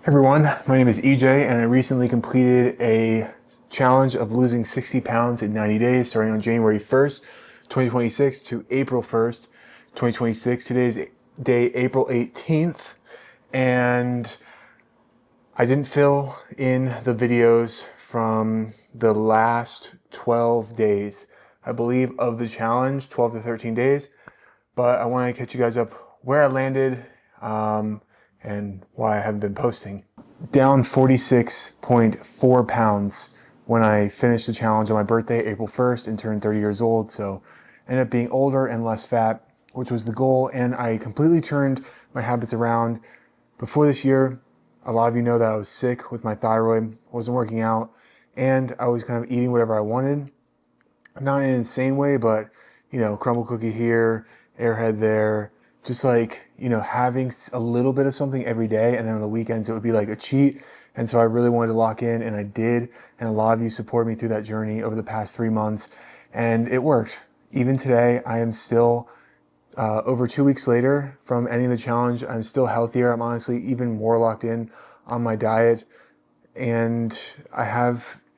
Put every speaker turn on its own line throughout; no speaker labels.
Everyone, my name is EJ and I recently completed a challenge of losing 60 pounds in 90 days starting on January 1st, 2026 to April 1st, 2026. Today's day, April 18th, and I didn't fill in the videos from the last 12 days, I believe, of the challenge, 12 to 13 days, but I want to catch you guys up where I landed, and why I haven't been posting. Down 46.4 pounds when I finished the challenge on my birthday, April 1st, and turned 30 years old. So ended up being older and less fat, which was the goal. And I completely turned my habits around. Before this year, a lot of you know that I was sick with my thyroid, wasn't working out, and I was kind of eating whatever I wanted. Not in an insane way, but, crumble cookie here, airhead there, just like, having a little bit of something every day, and then on the weekends it would be like a cheat. And so I really wanted to lock in, and I did. And a lot of you support me through that journey over the past 3 months, and it worked. Even today, I am still, over 2 weeks later from ending the challenge, I'm still healthier. I'm honestly even more locked in on my diet. And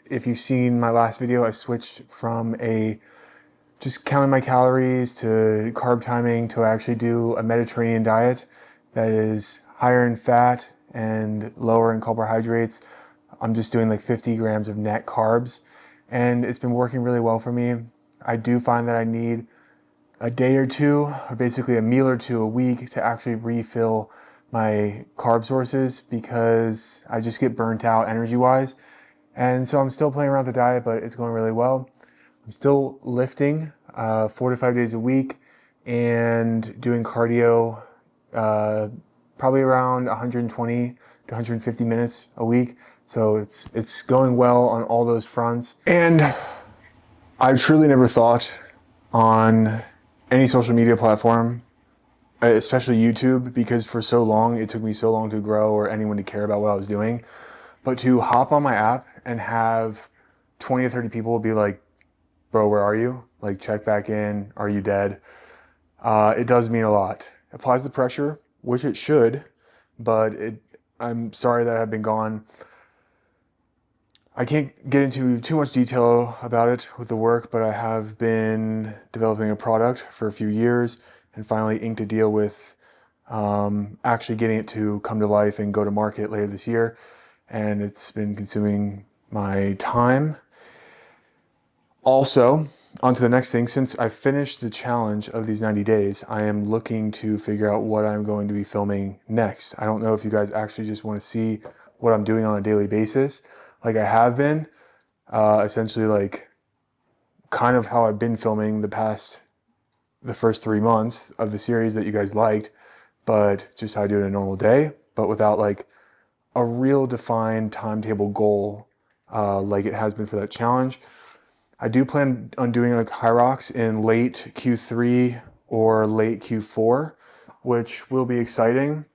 if you've seen my last video, I switched from just counting my calories to carb timing to actually do a Mediterranean diet that is higher in fat and lower in carbohydrates. I'm just doing like 50 grams of net carbs, and it's been working really well for me. I do find that I need a day or two, or basically a meal or two a week, to actually refill my carb sources because I just get burnt out energy-wise. And so I'm still playing around with the diet, but it's going really well. I'm still lifting 4 to 5 days a week and doing cardio probably around 120 to 150 minutes a week. So it's going well on all those fronts. And I truly never thought on any social media platform, especially YouTube, because for so long, it took me so long to grow or anyone to care about what I was doing. But to hop on my app and have 20 or 30 people be like, bro, where are you? Like, check back in. Are you dead? It does mean a lot. It applies the pressure, which it should, but I'm sorry that I've been gone. I can't get into too much detail about it with the work, but I have been developing a product for a few years and finally inked a deal with actually getting it to come to life and go to market later this year. And it's been consuming my time. Also, on to the next thing. Since I finished the challenge of these 90 days, I am looking to figure out what I'm going to be filming next. I don't know if you guys actually just want to see what I'm doing on a daily basis, like I have been, essentially like kind of how I've been filming the first 3 months of the series that you guys liked, but just how I do it in a normal day, but without like a real defined timetable goal like it has been for that challenge. I do plan on doing like high rocks in late Q3 or late Q4, which will be exciting,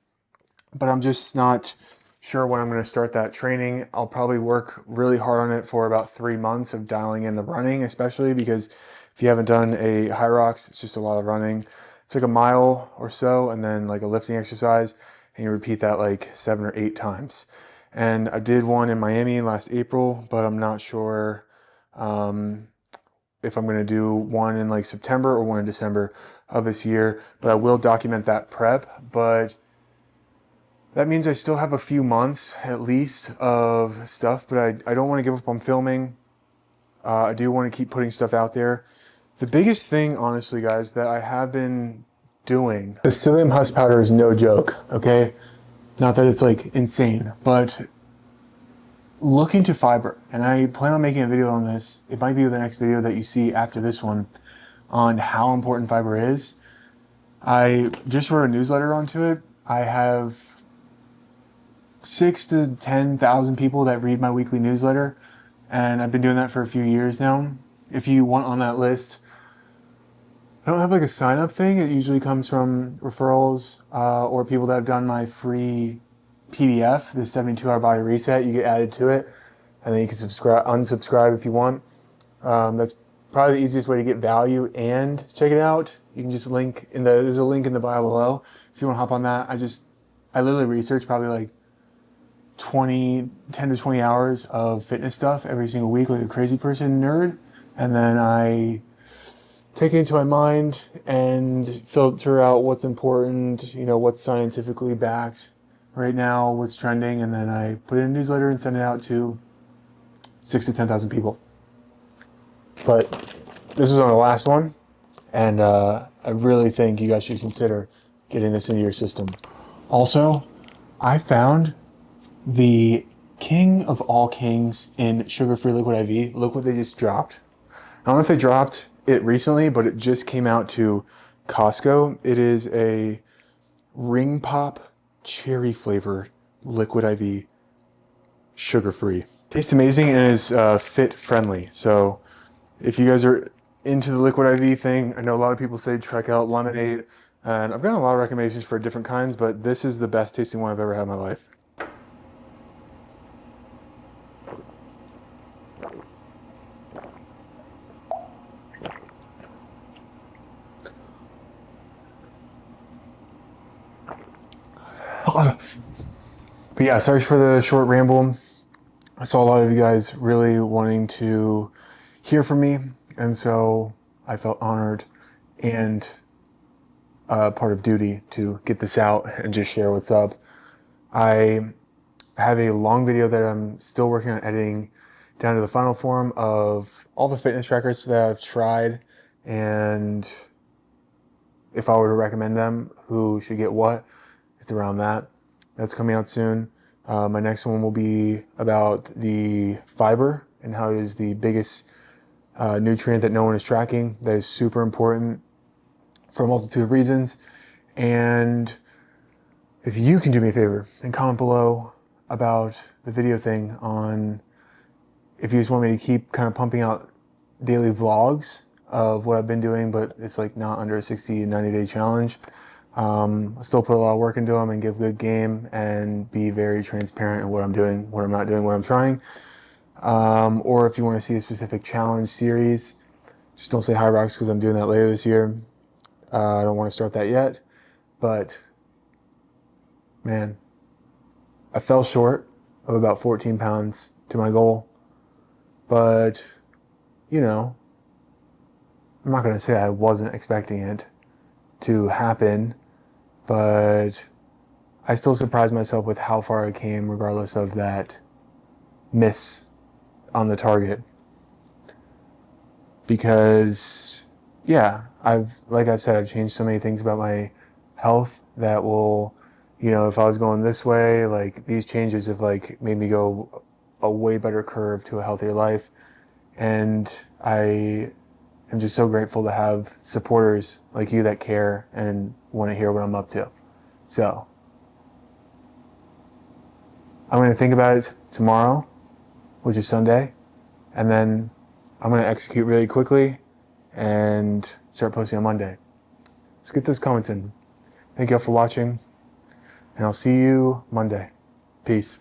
but I'm just not sure when I'm going to start that training. I'll probably work really hard on it for about 3 months of dialing in the running, especially because if you haven't done a high rocks, it's just a lot of running. It's like a mile or so, and then like a lifting exercise, and you repeat that like 7 or 8 times. And I did one in Miami last April, but I'm not sure if I'm going to do one in like September or one in December of this year, but I will document that prep. But that means I still have a few months at least of stuff, but I don't want to give up on filming. I do want to keep putting stuff out there. The biggest thing, honestly, guys, that I have been doing, the psyllium husk powder is no joke, okay? Not that it's like insane, but look into fiber. And I plan on making a video on this. It might be the next video that you see after this one on how important fiber is. I just wrote a newsletter onto it. I have 6,000 to 10,000 people that read my weekly newsletter, and I've been doing that for a few years now. If you want on that list, I don't have like a sign up thing. It usually comes from referrals or people that have done my free PDF, the 72-hour body reset. You get added to it, and then you can unsubscribe if you want. That's probably the easiest way to get value and check it out. You can just there's a link in the bio below if you want to hop on that. I literally researched probably like 10 to 20 hours of fitness stuff every single week like a crazy person nerd. And then I take it into my mind and filter out what's important, what's scientifically backed right now, what's trending, and then I put it in a newsletter and send it out to 6,000 to 10,000 people. But this was on the last one, and I really think you guys should consider getting this into your system. Also, I found the king of all kings in sugar-free liquid IV. Look what they just dropped. I don't know if they dropped it recently, but it just came out to Costco. It is a Ring Pop cherry flavored liquid IV, sugar-free. Tastes amazing and is fit friendly. So if you guys are into the liquid IV thing, I know a lot of people say check out lemonade, and I've gotten a lot of recommendations for different kinds, but this is the best tasting one I've ever had in my life. But yeah, sorry for the short ramble. I saw a lot of you guys really wanting to hear from me, and so I felt honored and part of duty to get this out and just share what's up. I have a long video that I'm still working on editing down to the final form of all the fitness trackers that I've tried, and if I were to recommend them, who should get what, it's around that. That's coming out soon. My next one will be about the fiber and how it is the biggest nutrient that no one is tracking. That is super important for a multitude of reasons. And if you can do me a favor and comment below about the video thing on if you just want me to keep kind of pumping out daily vlogs of what I've been doing, but it's like not under a 60 to 90 day challenge. I still put a lot of work into them and give good game and be very transparent in what I'm doing, what I'm not doing, what I'm trying. Or if you want to see a specific challenge series, just don't say High Rocks because I'm doing that later this year. I don't want to start that yet, but man, I fell short of about 14 pounds to my goal, but I'm not going to say I wasn't expecting it to happen, but I still surprised myself with how far I came regardless of that miss on the target. Because like I've said, I've changed so many things about my health that will, if I was going this way, like these changes have like made me go a way better curve to a healthier life. And I'm just so grateful to have supporters like you that care and want to hear what I'm up to. So I'm going to think about it tomorrow, which is Sunday, and then I'm going to execute really quickly and start posting on Monday. Let's get those comments in. Thank you all for watching, and I'll see you Monday. Peace.